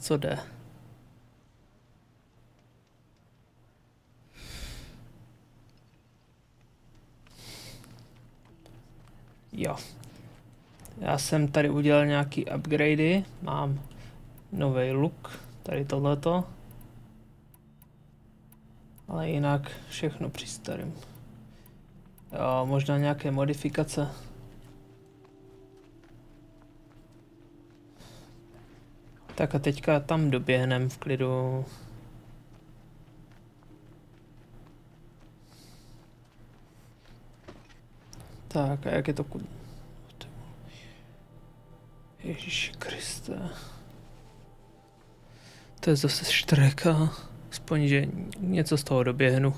Co jde? Jo. Já jsem tady udělal nějaký upgradey. Mám nový look. Tady tohleto. Ale jinak všechno při starým. Jo, možná nějaké modifikace. Tak a teďka tam doběhnem v klidu. Tak a jak je to Ježíši Kriste. To je zase štreka. Aspoň, že něco z toho doběhnu.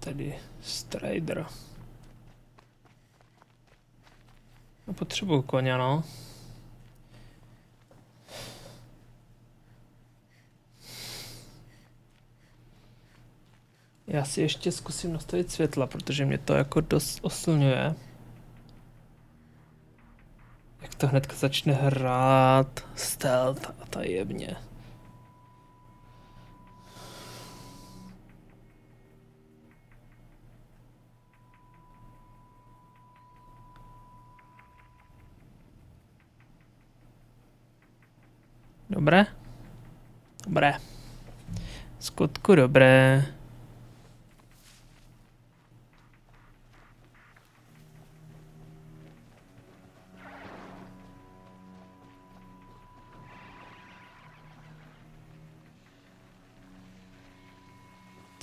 Tady Strider. No, potřebuju koně, no. Já si ještě zkusím nastavit světla, protože mě to jako dost oslňuje. Jak to hnedka začne hrát stealth a tajemně. Dobré? Dobré. Skutku dobré.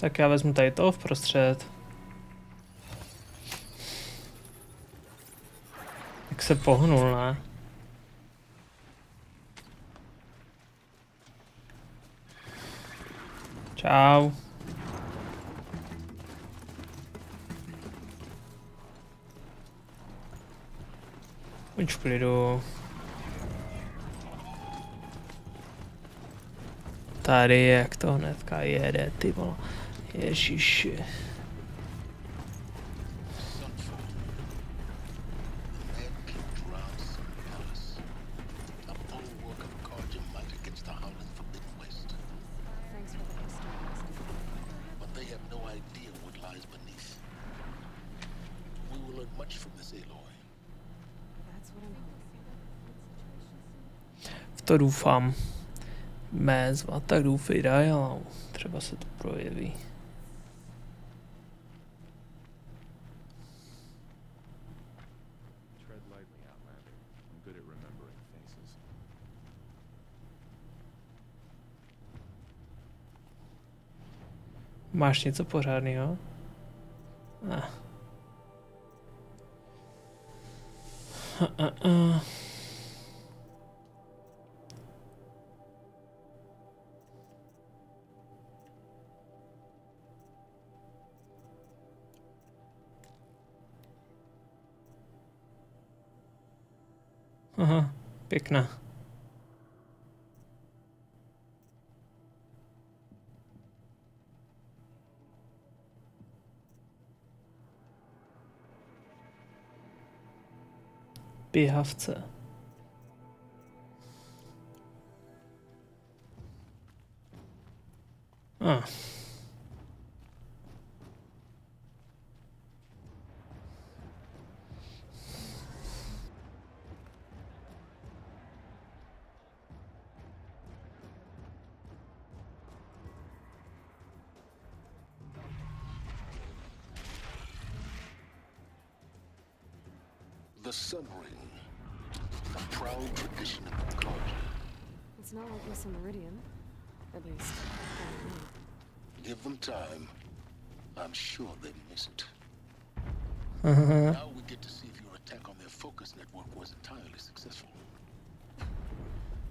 Tak já vezmu tady toho vprostřed. Jak se pohnul, ne? Čau. Buď v klidu. Tady jak to hnedka jede, ty vole. Ježiši. V to doufám. Mézva, tak doufej, daj, ale třeba se to projeví. Máš něco pořádného? Ne. Aha, pěkná. Běhavce. Ah. The submarine, a proud tradition of the culture. It's not like this in Meridian. At least, Give them time. I'm sure they'd miss it. Uh-huh. Now we get to see if your attack on their focus network was entirely successful.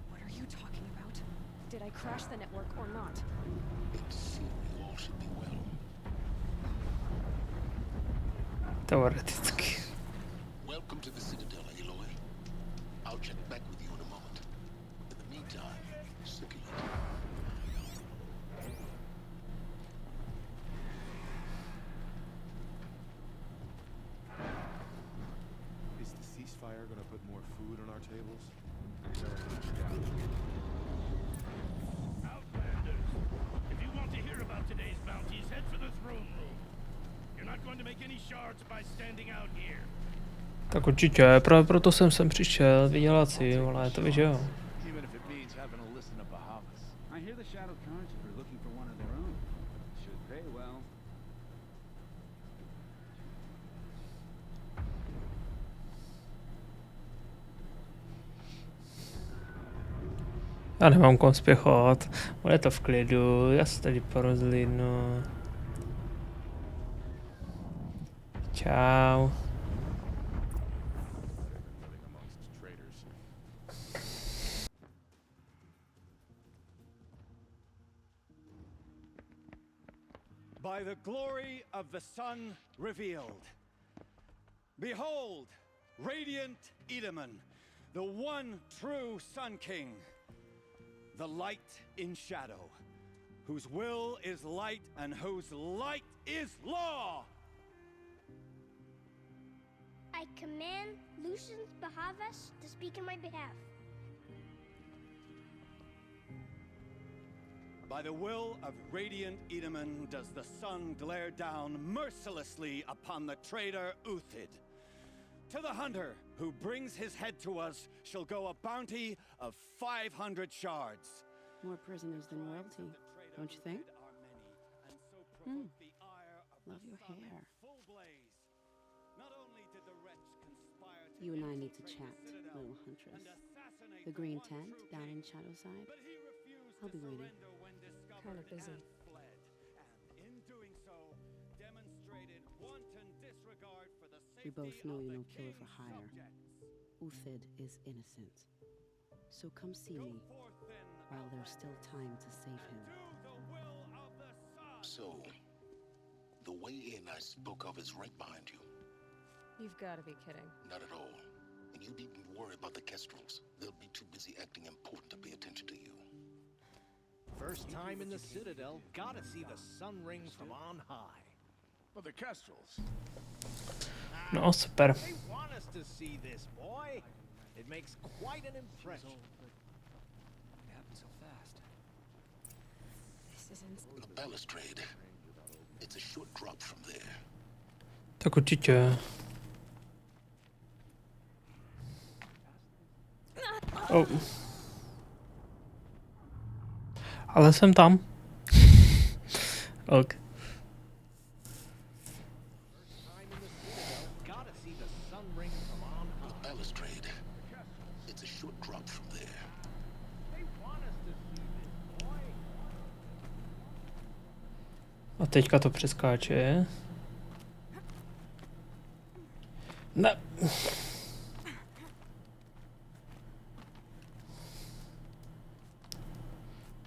what are you talking about? Did I crash the network or not? In theory, all should be well. Teoreticky. Welcome to the Citadel, Aloy. fire gonna put more food on our tables? Outlanders, if you want to hear about today's bounties, head for the throne room. You're not going to make any shards by standing out here. Tak určitě, právě proto jsem sem přišel, vydělat si, ale to víš, jo. Even if it means having to listen to Bahamas. I hear the Shadow Cards are looking for one of their own. Should pay well. Já nemám kom spěchovat, bude to v klidu, já se tady porozlídnu. Čau. By the glory of the sun revealed. Behold, radiant Edaman, the one true Sun King, the light in shadow, whose will is light and whose light is law. I command Lucius Bahavas to speak in my behalf. By the will of radiant Edaman does the sun glare down mercilessly upon the traitor Uthid. To the hunter who brings his head to us shall go a bounty of 500 shards. More prisoners than royalty, don't you think? Love your hair. You and I need to chat, little huntress. The green tent down in Shadowside. I'll be waiting. Kind of busy. We both know you're no killer for hire. Uthid is innocent. So come see me while there's still time to save him. So, the way in I spoke of is right behind you. You've got to be kidding. Not at all. And you needn't worry about the Kestrels. They'll be too busy acting important to pay attention to you. First time in the Citadel, gotta see the sun ring from on high. But the Kestrels. No, super. They want us to see this, boy. It makes quite an impression. It happened so fast. This isn't... The balustrade. It's a short drop from there. Tak určitě. Oh. Ale jsem tam. Ok. A teďka to přeskáče. Ne.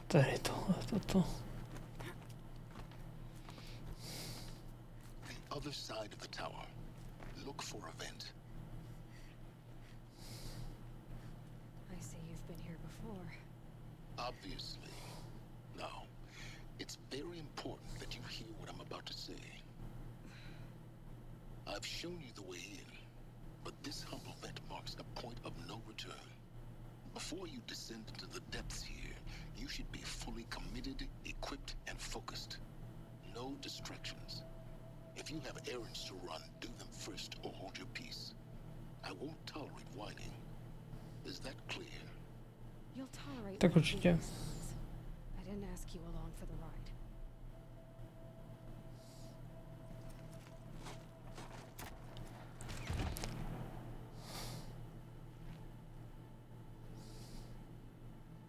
Tady tohle, toto. The other side of the tower. Look for a vent. I see you've been here before. Obviously. Now, it's very important that you hear what I'm about to say. I've shown you the way in, but this humble vent marks a point of no return. Before you descend into the depths here, you should be fully committed, equipped, and focused. No distractions. If you have errands to run, do them first or hold your peace. I won't tolerate whining. Is that clear? You'll tolerate Tak my určitě. weaknesses. I didn't ask you along for the ride.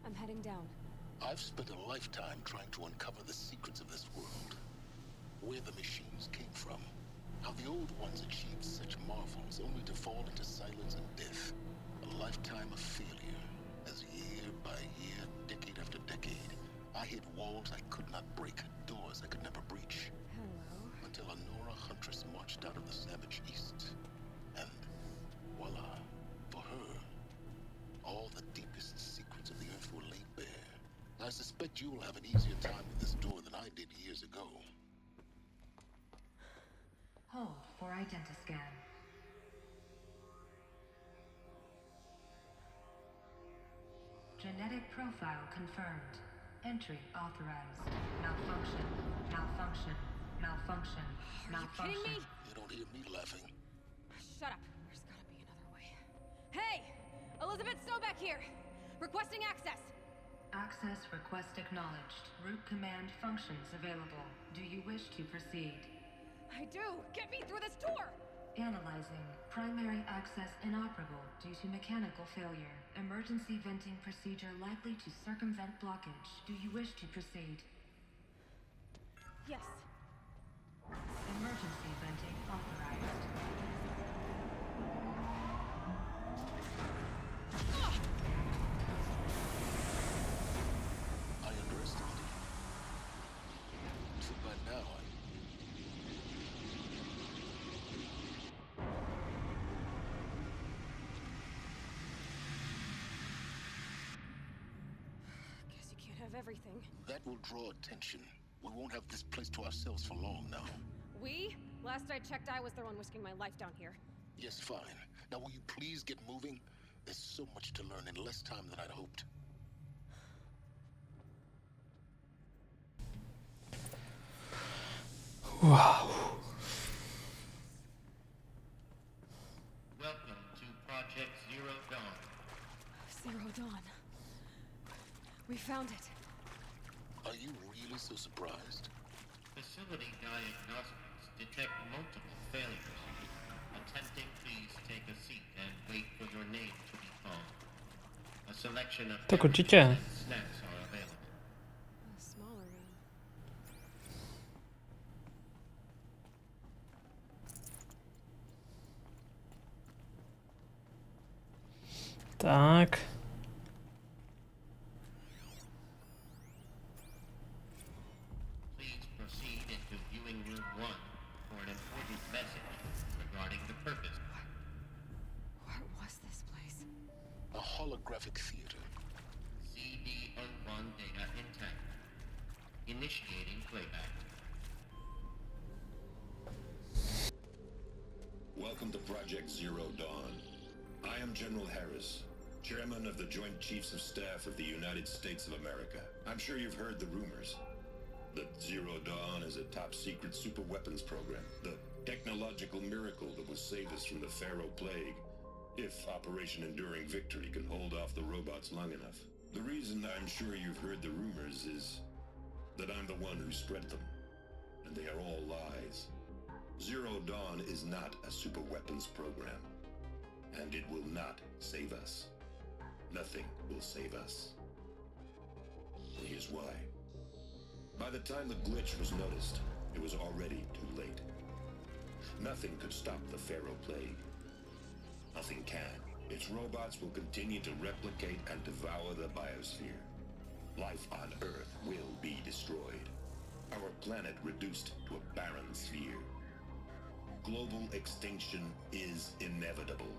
I'm heading down. I've spent a lifetime trying to uncover the secrets of this world. Where the machines came from. How the old ones achieved such marvels only to fall into silence and death. A lifetime of failure. As year by year, decade after decade, I hit walls I could not break, doors I could never breach. Hello. Until a Nora huntress marched out of the savage east. And voila, for her, all the deepest secrets of the earth were laid bare. I suspect you will have an easier time with this door than I did years ago. Hold for identiscan. Genetic profile confirmed. Entry authorized. Malfunction. Malfunction. Malfunction. Malfunction. Are you kidding me? You don't hear me laughing. Shut up. There's gotta be another way. Hey! Elizabeth Sobeck here! Requesting access! Access request acknowledged. Root command functions available. Do you wish to proceed? I do! Get me through this tour! Analyzing. Primary access inoperable due to mechanical failure. Emergency venting procedure likely to circumvent blockage. Do you wish to proceed? Yes. Emergency venting authorized. I underestimated you. So by now, Guess you can't have everything. that will draw attention. We won't have this place to ourselves for long now. We? Last I checked, I was the one risking my life down here. Yes, fine. Now will you please get moving? There's so much to learn in less time than I'd hoped. Wow. Welcome to Project Zero Dawn. Zero Dawn. We found it. Are you really so surprised? Facility diagnostics detect multiple failures. Attempting, please take a seat and wait for your name to be called. A selection of Tak beverages určitě. and snacks are available. A smaller room. Tak. Please proceed into viewing room 1 for an important message regarding the purpose. What was this place? A holographic theater. CD01 data intact. Initiating playback. Welcome to Project Zero Dawn. I am General Harris, Chairman of the Joint Chiefs of Staff of the United States of America. I'm sure you've heard the rumors that Zero Dawn is a top-secret superweapons program, the technological miracle that will save us from the Pharaoh Plague, if Operation Enduring Victory can hold off the robots long enough. The reason I'm sure you've heard the rumors is that I'm the one who spread them, and they are all lies. Zero Dawn is not a superweapons program, and it will not save us. Nothing will save us. And here's why. By the time the glitch was noticed, it was already too late. Nothing could stop the Pharaoh Plague. Nothing can. Its robots will continue to replicate and devour the biosphere. Life on Earth will be destroyed. Our planet reduced to a barren sphere. Global extinction is inevitable.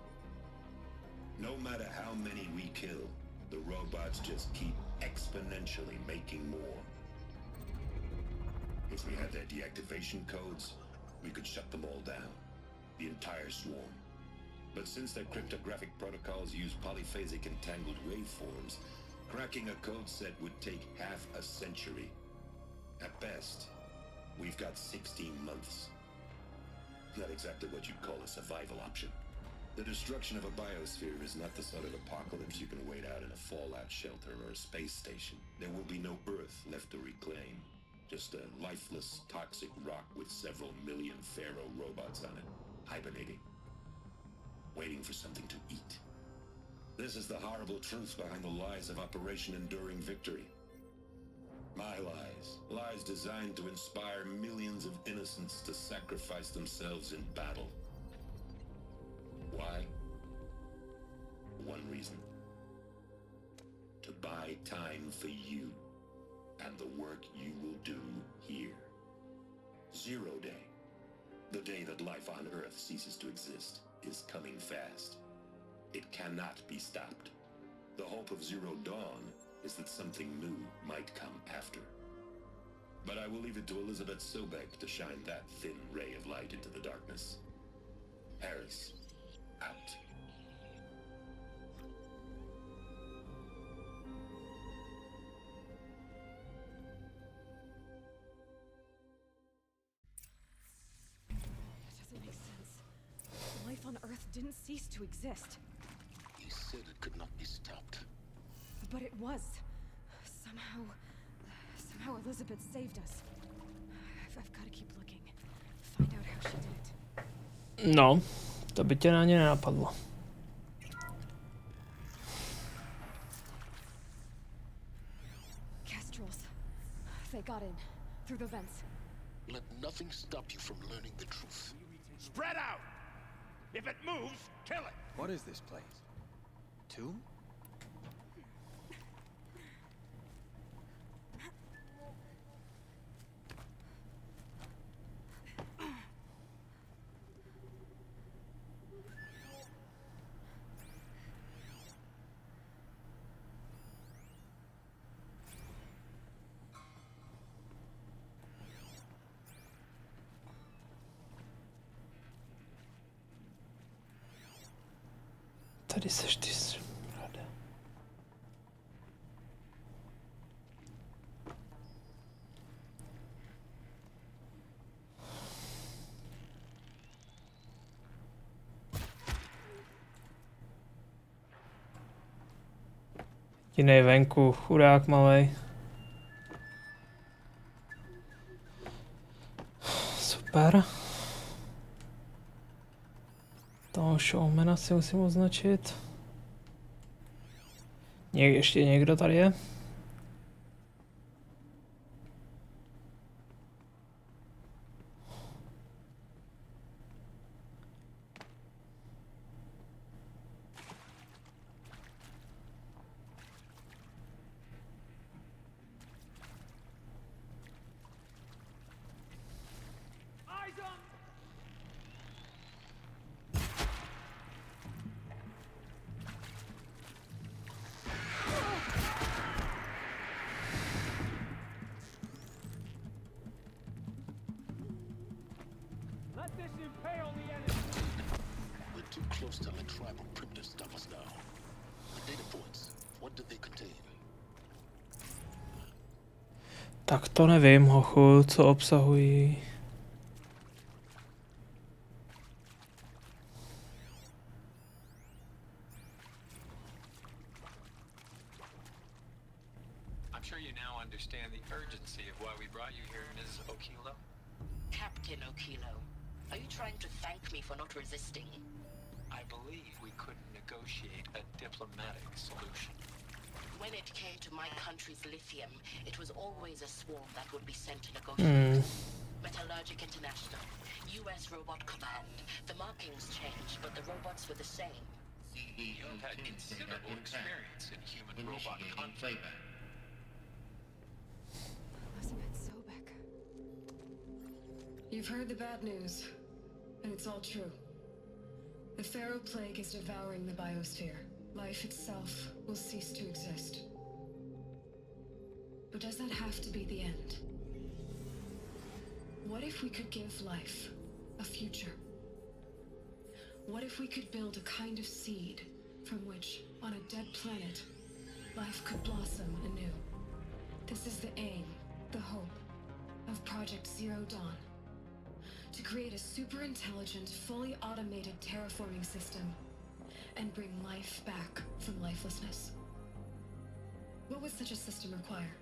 No matter how many we kill, the robots just keep exponentially making more. If we had their deactivation codes, we could shut them all down. The entire swarm. But since their cryptographic protocols use polyphasic entangled waveforms, cracking a code set would take half a century. At best, we've got 16 months. Not exactly what you'd call a survival option. The destruction of a biosphere is not the sort of apocalypse you can wait out in a fallout shelter or a space station. There will be no Earth left to reclaim. Just a lifeless, toxic rock with several million Pharaoh robots on it, hibernating, waiting for something to eat. This is the horrible truth behind the lies of Operation Enduring Victory. My lies. Lies designed to inspire millions of innocents to sacrifice themselves in battle. Why? One reason. To buy time for you and the work you will do here. Zero Day, the day that life on Earth ceases to exist, is coming fast. It cannot be stopped. The hope of Zero Dawn is that something new might come after. But I will leave it to Elizabeth Sobeck to shine that thin ray of light into the darkness. Harris, out. didn't cease to exist. He said it could not be stopped. But it was. Somehow Elizabeth saved us. I've got to keep looking. Find out how she did it. No, to by tě ani nenapadlo. Kestrels. They got in. Through the vents. Let nothing stop you from learning the truth. Spread out! If it moves, kill it! What is this place? Tomb? Tady seš ty smrade. Jiný venku, chudák malej. Super. Toho showmana si musím označit. Ještě někdo tady je? Close to let tribal primitives stop us now. The data points, what did they contain? Tak to nevím, hochu, co obsahují. I'm sure you now understand the urgency of why we brought you here, Ms. Okilo. Captain Okilo, are you trying to thank me for not resisting? I believe we couldn't negotiate a diplomatic solution. When it came to my country's lithium, it was always a swarm that would be sent to negotiate. Metallurgic International, U.S. Robot Command. The markings changed, but the robots were the same. You've had considerable experience in human-robot conflict. Elizabeth Sobek. You've heard the bad news, and it's all true. The Pharaoh Plague is devouring the biosphere. Life itself will cease to exist. But does that have to be the end? What if we could give life a future? What if we could build a kind of seed from which, on a dead planet, life could blossom anew? This is the aim, the hope, of Project Zero Dawn. To create a super-intelligent, fully automated terraforming system and bring life back from lifelessness. What would such a system require?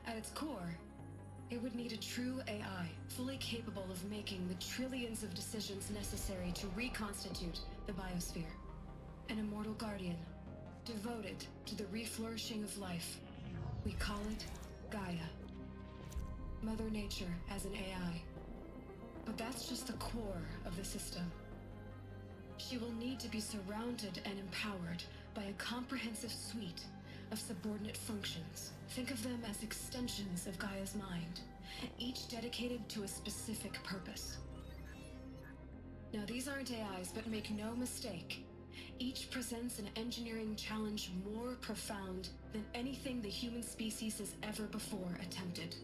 At its core, it would need a true AI, fully capable of making the trillions of decisions necessary to reconstitute the biosphere. An immortal guardian, devoted to the reflourishing of life. We call it Gaia. Mother Nature as an AI. But that's just the core of the system. She will need to be surrounded and empowered by a comprehensive suite of subordinate functions. Think of them as extensions of Gaia's mind, each dedicated to a specific purpose. Now, these aren't AIs, but make no mistake, each presents an engineering challenge more profound than anything the human species has ever before attempted.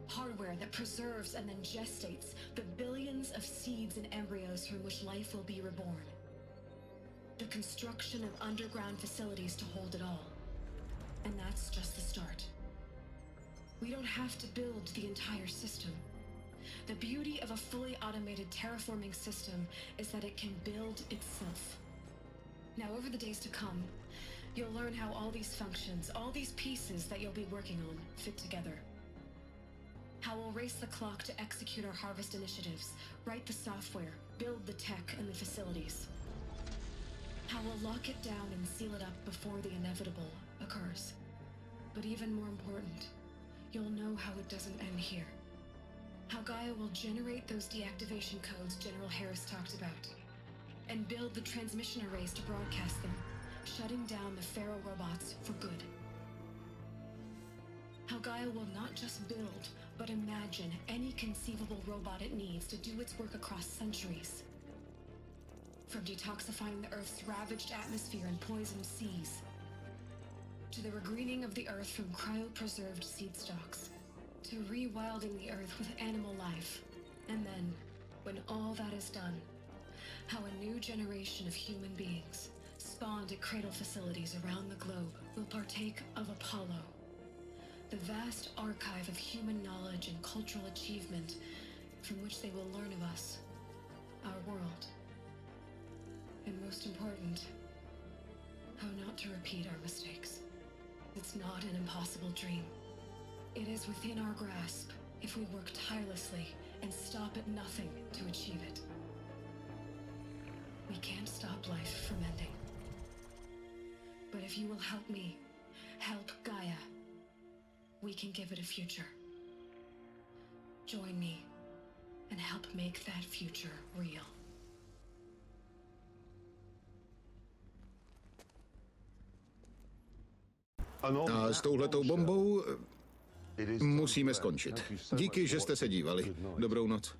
Hardware that preserves and then gestates the billions of seeds and embryos from which life will be reborn. The construction of underground facilities to hold it all. And that's just the start. We don't have to build the entire system. The beauty of a fully automated terraforming system is that it can build itself. Now, over the days to come, you'll learn how all these functions, all these pieces that you'll be working on, fit together. How we'll race the clock to execute our harvest initiatives, write the software, build the tech and the facilities. How we'll lock it down and seal it up before the inevitable occurs. But even more important, you'll know how it doesn't end here. How Gaia will generate those deactivation codes General Harris talked about, and build the transmission arrays to broadcast them, shutting down the Pharaoh robots for good. How Gaia will not just build, but imagine any conceivable robot it needs to do its work across centuries. From detoxifying the Earth's ravaged atmosphere and poisoned seas, to the regreening of the Earth from cryopreserved seed stocks, to rewilding the Earth with animal life. And then, when all that is done, how a new generation of human beings, spawned at cradle facilities around the globe, will partake of Apollo, the vast archive of human knowledge and cultural achievement from which they will learn of us, our world. And most important, how not to repeat our mistakes. It's not an impossible dream. It is within our grasp if we work tirelessly and stop at nothing to achieve it. We can't stop life from ending. But if you will help me, help Gaia, we can give it a future. Join me and help make that future real. A s touhletou bombou musíme skončit. Díky, že jste se dívali. Dobrou noc.